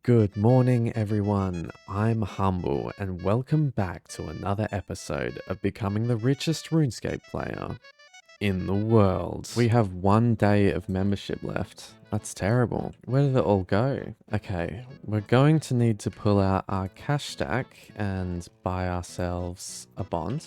Good morning, everyone. I'm Humble, and welcome back to another episode of becoming the richest RuneScape player in the world. We have 1 day of membership left. That's terrible. Where did it all go? Okay, we're going to need to pull out our cash stack and buy ourselves a bond.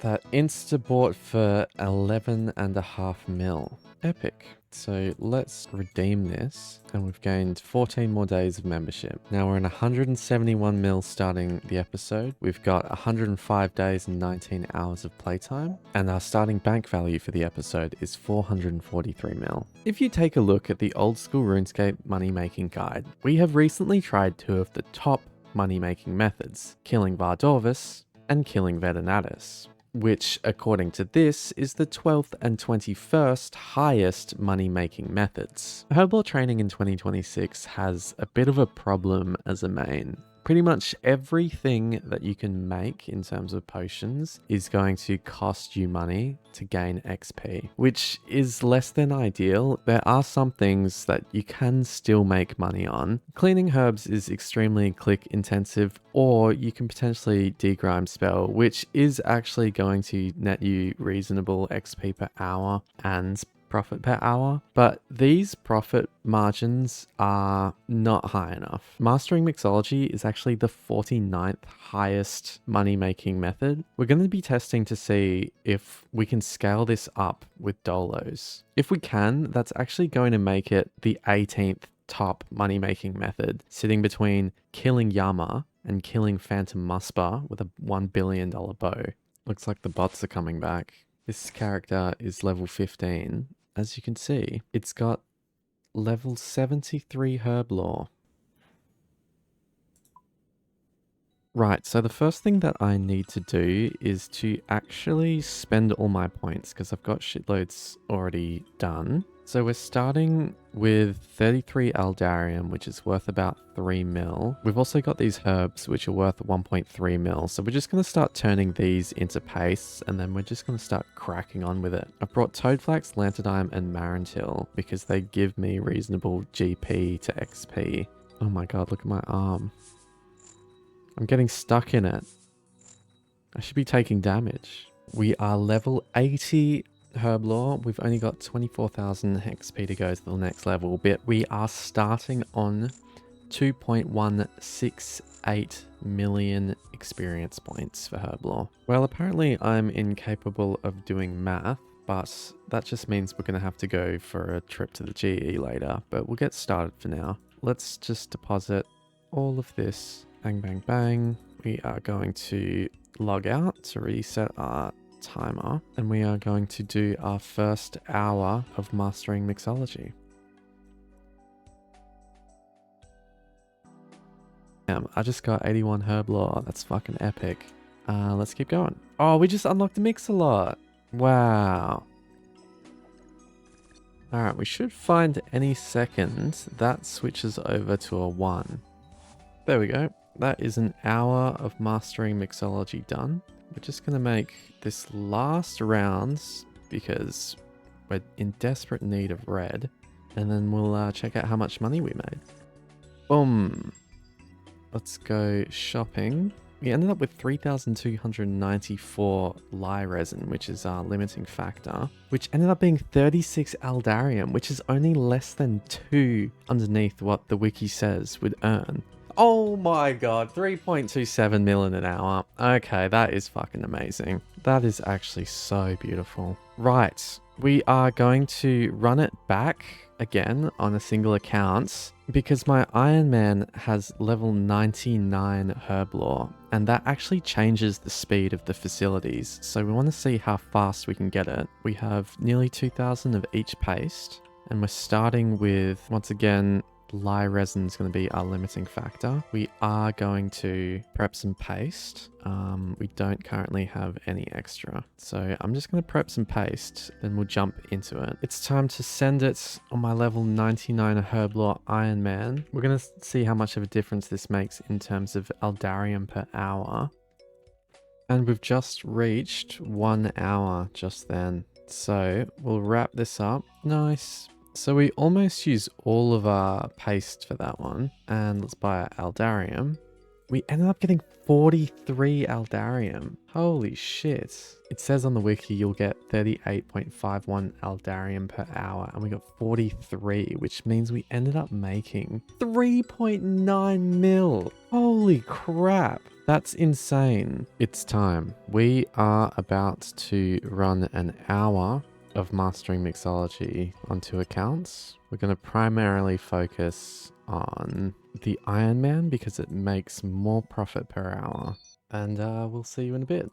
That insta-bought for 11.5 mil. Epic. So let's redeem this, and we've gained 14 more days of membership. Now we're in 171 mil starting the episode. We've got 105 days and 19 hours of playtime, and our starting bank value for the episode is 443 mil. If you take a look at the Oldschool Runescape money-making guide, we have recently tried 2 of the top money-making methods, killing Vardorvis and killing Veterinatus, which, according to this, is the 12th and 21st highest money-making methods. Herblore training in 2026 has a bit of a problem as a main. Pretty much everything that you can make in terms of potions is going to cost you money to gain XP, which is less than ideal. There are some things that you can still make money on. Cleaning herbs is extremely click intensive, or you can potentially degrime spell, which is actually going to net you reasonable XP per hour and profit per hour, but these profit margins are not high enough. Mastering Mixology is actually the 49th highest money-making method. We're going to be testing to see if we can scale this up with dolos. If we can, that's actually going to make it the 18th top money-making method, sitting between killing Yama and killing Phantom Muspa with a $1 billion bow. Looks like the bots are coming back. This character is level 15. As you can see, it's got level 73 herblore. Right, so the first thing that I need to do is to actually spend all my points, because I've got shitloads already done. So we're starting with 33 Aldarium, which is worth about 3 mil. We've also got these herbs, which are worth 1.3 mil. So we're just going to start turning these into paste, and then we're just going to start cracking on with it. I've brought Toadflax, Lanternine, and Marantil because they give me reasonable GP to XP. Oh my god, look at my arm. I'm getting stuck in it. I should be taking damage. We are level 80 herblore. We've only got 24,000 XP to go to the next level, but we are starting on 2.168 million experience points for herblore. Well, apparently I'm incapable of doing math, but that just means we're going to have to go for a trip to the GE later, but we'll get started for now. Let's just deposit all of this. Bang, bang, bang. We are going to log out to reset our timer, and we are going to do our first hour of Mastering Mixology. I just got 81 herblore. That's fucking epic. Let's keep going. Oh, we just unlocked the Mix-a-Lot. Wow. Alright, we should find any second that switches over to a 1. There we go. That is an hour of Mastering Mixology done. We're just going to make this last rounds because we're in desperate need of red. And then we'll check out how much money we made. Boom. Let's go shopping. We ended up with 3,294 lye resin, which is our limiting factor, which ended up being 36 Aldarium, which is only less than 2 underneath what the wiki says would earn. Oh my god, 3.27 mil in an hour. Okay, that is fucking amazing. That is actually so beautiful. Right, we are going to run it back again on a single account because my Iron Man has level 99 herblore, and that actually changes the speed of the facilities. So we want to see how fast we can get it. We have nearly 2,000 of each paste, and we're starting with, once again, lye resin is going to be our limiting factor. We are going to prep some paste. We don't currently have any extra, so I'm just going to prep some paste, then we'll jump into it. It's time to send it on my level 99 herblore Iron Man. We're going to see how much of a difference this makes in terms of Aldarium per hour. And we've just reached 1 hour just then, so we'll wrap this up. Nice. So we almost use all of our paste for that one. And let's buy our Aldarium. We ended up getting 43 Aldarium. Holy shit. It says on the wiki you'll get 38.51 Aldarium per hour, and we got 43, which means we ended up making 3.9 mil. Holy crap. That's insane. It's time. We are about to run an hour of mastering mixology on 2 accounts. We're going to primarily focus on the Iron Man because it makes more profit per hour. And we'll see you in a bit.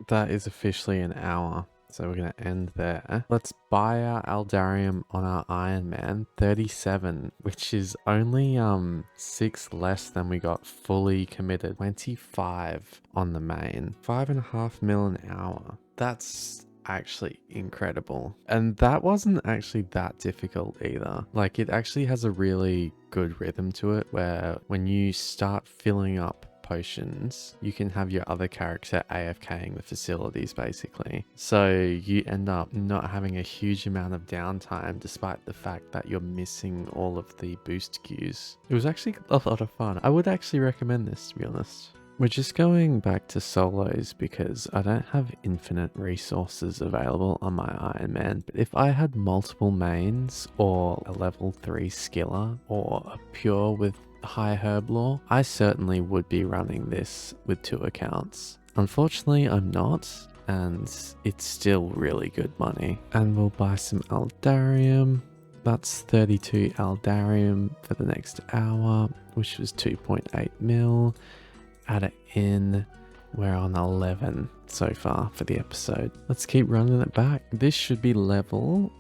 That is officially an hour, so we're going to end there. Let's buy our Aldarium on our Iron Man, 37, which is only 6 less than we got fully committed. 25 on the main, 5.5 mil an hour. That's actually incredible. And that wasn't actually that difficult either. Like, it actually has a really good rhythm to it where when you start filling up potions, you can have your other character AFKing the facilities basically. So you end up not having a huge amount of downtime despite the fact that you're missing all of the boost queues. It was actually a lot of fun. I would actually recommend this, to be honest. We're just going back to solos because I don't have infinite resources available on my Iron Man, but if I had multiple mains or a level 3 skiller or a pure with high herblore, I certainly would be running this with 2 accounts. Unfortunately, I'm not, and it's still really good money. And we'll buy some Aldarium. That's 32 Aldarium for the next hour, which was 2.8 mil. Add it in. We're on 11 so far for the episode. Let's keep running it back. This should be level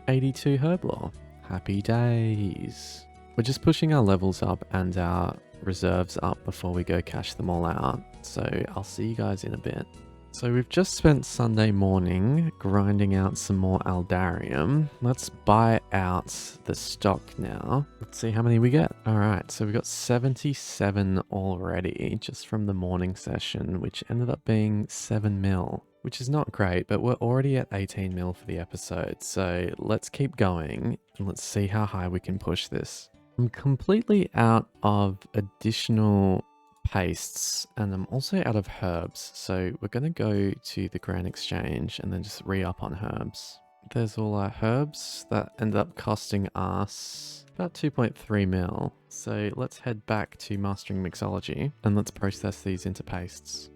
82 herblore. Happy days. We're just pushing our levels up and our reserves up before we go cash them all out. So I'll see you guys in a bit. So we've just spent Sunday morning grinding out some more Aldarium. Let's buy out the stock now. Let's see how many we get. All right, so we got 77 already just from the morning session, which ended up being 7 mil, which is not great, but we're already at 18 mil for the episode. So let's keep going and let's see how high we can push this. I'm completely out of additional pastes and I'm also out of herbs, so we're going to go to the Grand Exchange and then just re-up on herbs. There's all our herbs that end up costing us about 2.3 mil, so let's head back to Mastering Mixology and let's process these into pastes.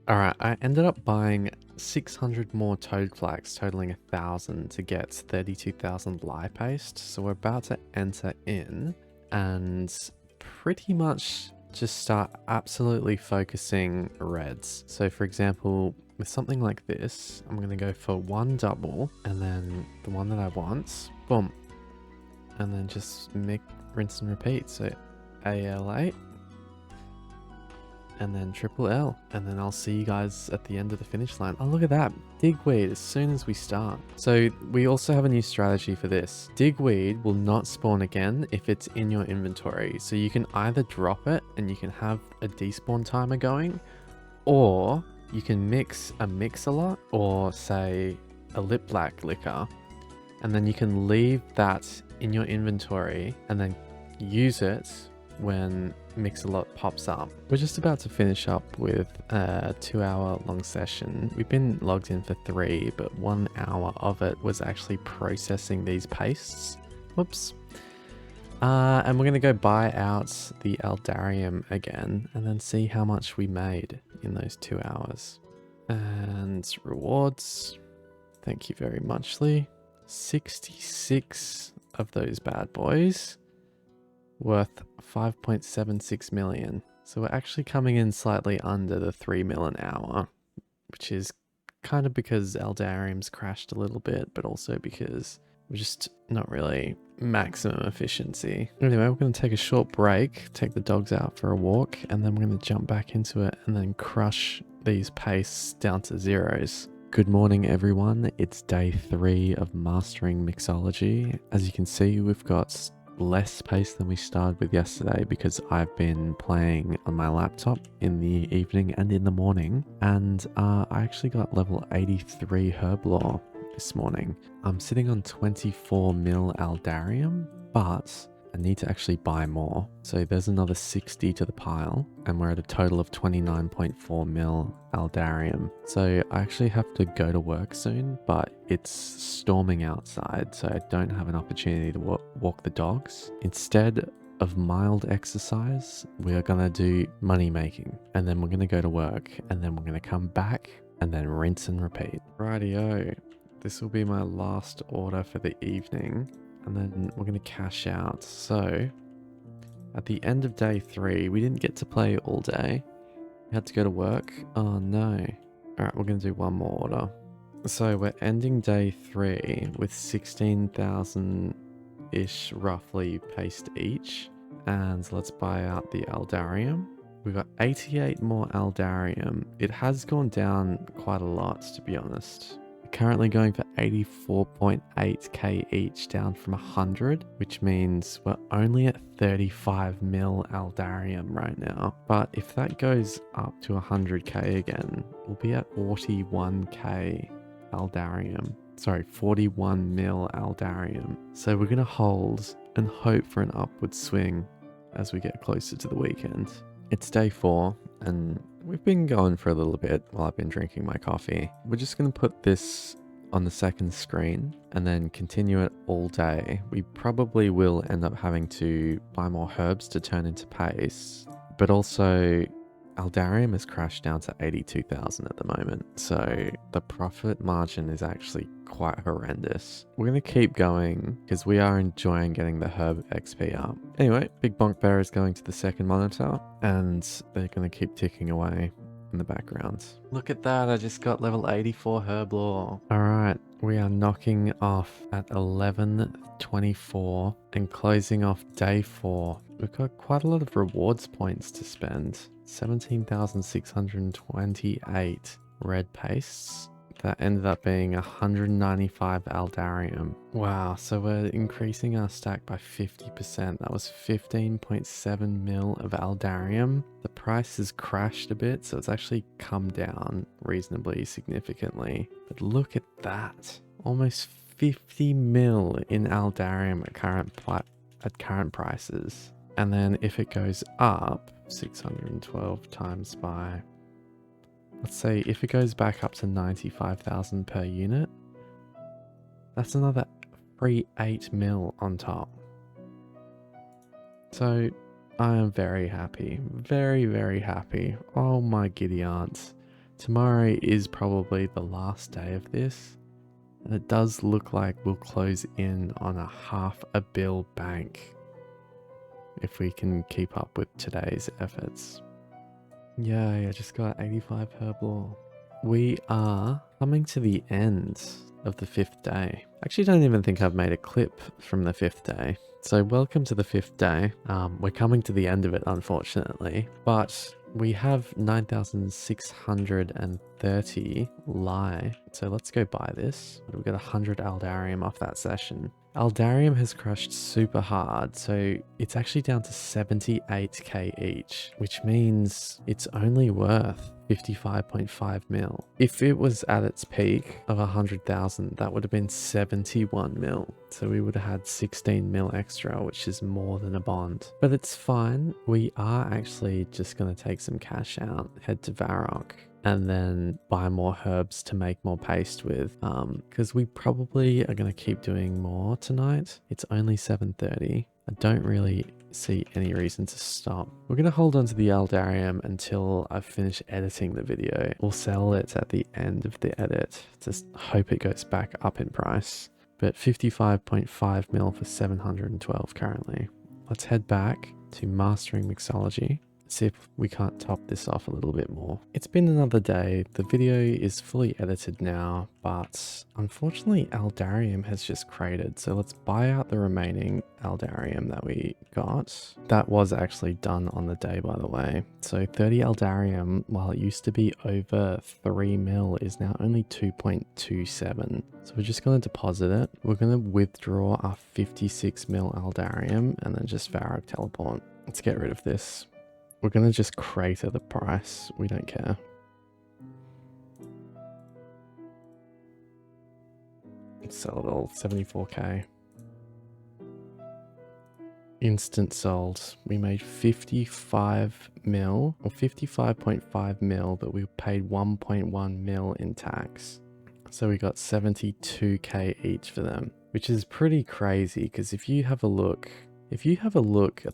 Alright, I ended up buying 600 more toad flax, totaling 1,000 to get 32,000 lye paste, so we're about to enter in and pretty much just start absolutely focusing reds. So for example, with something like this, I'm going to go for 1 double and then the one that I want, boom, and then just rinse and repeat. So AL8 and then triple L, and then I'll see you guys at the end of the finish line. Oh, look at that. Digweed as soon as we start. So we also have a new strategy for this. Digweed will not spawn again if it's in your inventory. So you can either drop it and you can have a despawn timer going, or you can mix a mix-a-lot or say a lip black liquor, and then you can leave that in your inventory and then use it when Mix-a-Lot pops up. We're just about to finish up with a 2-hour long session. We've been logged in for 3, but 1 hour of it was actually processing these pastes. Whoops. And we're going to go buy out the Aldarium again and then see how much we made in those 2 hours. And rewards. Thank you very much, Lee. 66 of those bad boys. Worth 5.76 million. So we're actually coming in slightly under the 3 mil an hour, which is kind of because Aldarium's crashed a little bit, but also because we're just not really maximum efficiency. Anyway, we're going to take a short break, take the dogs out for a walk, and then we're going to jump back into it and then crush these pastes down to zeros. Good morning, everyone. It's day 3 of Mastering Mixology. As you can see, we've got less paste than we started with yesterday because I've been playing on my laptop in the evening and in the morning. And I actually got level 83 herblore this morning. I'm sitting on 24 mil aldarium, but I need to actually buy more. So there's another 60 to the pile, and we're at a total of 29.4 mil aldarium. So I actually have to go to work soon, but it's storming outside, so I don't have an opportunity to walk the dogs. Instead of mild exercise, we are gonna do money making, and then we're gonna go to work, and then we're gonna come back and then rinse and repeat. Rightio, this will be my last order for the evening. And then we're going to cash out. So at the end of day 3, we didn't get to play all day. We had to go to work. Oh no. All right, we're going to do one more order. So we're ending day 3 with 16,000-ish roughly paste each. And let's buy out the aldarium. We've got 88 more aldarium. It has gone down quite a lot, to be honest. Currently going for 84.8k each, down from 100, which means we're only at 35 mil aldarium right now. But if that goes up to 100k again, we'll be at 41k aldarium. Sorry, 41 mil aldarium. So we're going to hold and hope for an upward swing as we get closer to the weekend. It's day 4 and we've been going for a little bit while I've been drinking my coffee. We're just going to put this on the second screen and then continue it all day. We probably will end up having to buy more herbs to turn into paste, but also aldarium has crashed down to 82,000 at the moment. So the profit margin is actually quite horrendous. We're going to keep going because we are enjoying getting the herb XP up. Anyway, Big Bonk Bear is going to the second monitor and they're going to keep ticking away in the background. Look at that, I just got level 84 herblore. Alright, we are knocking off at 11:24 and closing off day 4. We've got quite a lot of rewards points to spend. 17,628 red pastes. That ended up being 195 aldarium. Wow, so we're increasing our stack by 50%. That was 15.7 mil of aldarium. The price has crashed a bit, so it's actually come down reasonably significantly. But look at that. Almost 50 mil in aldarium at current prices. And then if it goes up, 612 times by... let's say if it goes back up to 95,000 per unit, that's another free 8 mil on top. So I am very happy. Very, very happy. Oh my giddy aunts. Tomorrow is probably the last day of this. And it does look like we'll close in on a $500 million bank if we can keep up with today's efforts. Yay, I just got 85 herblore. We are coming to the end of the 5th day. I actually don't even think I've made a clip from the 5th day. So welcome to the 5th day. We're coming to the end of it, unfortunately, but we have 9,630 lie. So let's go buy this. We've got 100 aldarium off that session. Aldarium has crashed super hard, so it's actually down to 78k each, which means it's only worth 55.5 mil. If it was at its peak of 100,000, that would have been 71 mil. So we would have had 16 mil extra, which is more than a bond. But it's fine. We are actually just going to take some cash out, head to Varrock, and then buy more herbs to make more paste with, because we probably are going to keep doing more tonight. It's only 7:30. I don't really see any reason to stop. We're going to hold on to the aldarium until I finish editing the video. We'll sell it at the end of the edit. Just hope it goes back up in price. But 55.5 mil for 712 currently. Let's head back to Mastering Mixology, see if we can't top this off a little bit more. It's been another day. The video is fully edited now, but unfortunately Aldarium has just cratered. So let's buy out the remaining Aldarium that we got. That was actually done on the day, by the way. So 30 Aldarium, while it used to be over 3 mil, is now only 2.27. So we're just going to deposit it. We're going to withdraw our 56 mil Aldarium and then just Varrock teleport. Let's get rid of this. We're going to just crater the price. We don't care. Let's sell it all. 74k. Instant sold. We made 55 mil or 55.5 mil, but we paid 1.1 mil in tax. So we got 72k each for them, which is pretty crazy because if you have a look at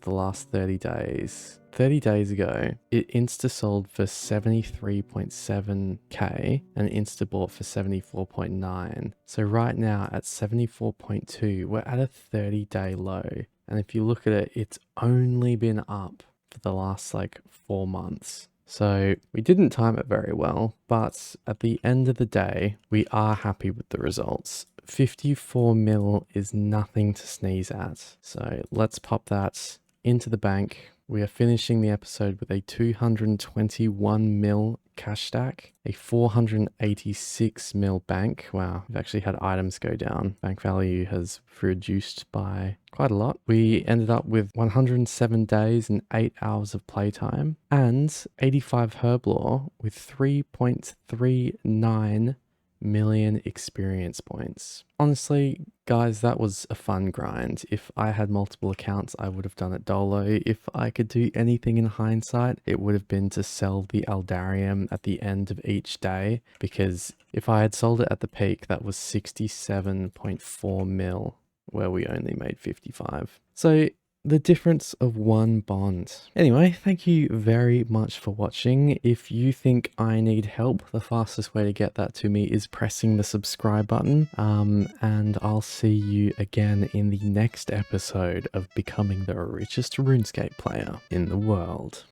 the last 30 days, 30 days ago, it insta sold for 73.7k and insta bought for 74.9. So right now at 74.2, we're at a 30-day low. And if you look at it, it's only been up for the last like 4 months. So we didn't time it very well, but at the end of the day, we are happy with the results. 54 mil is nothing to sneeze at. So let's pop that into the bank. We are finishing the episode with a 221 mil cash stack, a 486 mil bank. Wow, we've actually had items go down. Bank value has reduced by quite a lot. We ended up with 107 days and 8 hours of playtime and 85 herblore with 3.39 million experience points. Honestly, guys, that was a fun grind. If I had multiple accounts, I would have done it dolo. If I could do anything in hindsight, it would have been to sell the Aldarium at the end of each day, because if I had sold it at the peak, that was 67.4 mil, where we only made 55. So the difference of 1 bond. Anyway, thank you very much for watching. If you think I need help, the fastest way to get that to me is pressing the subscribe button. And I'll see you again in the next episode of becoming the richest RuneScape player in the world.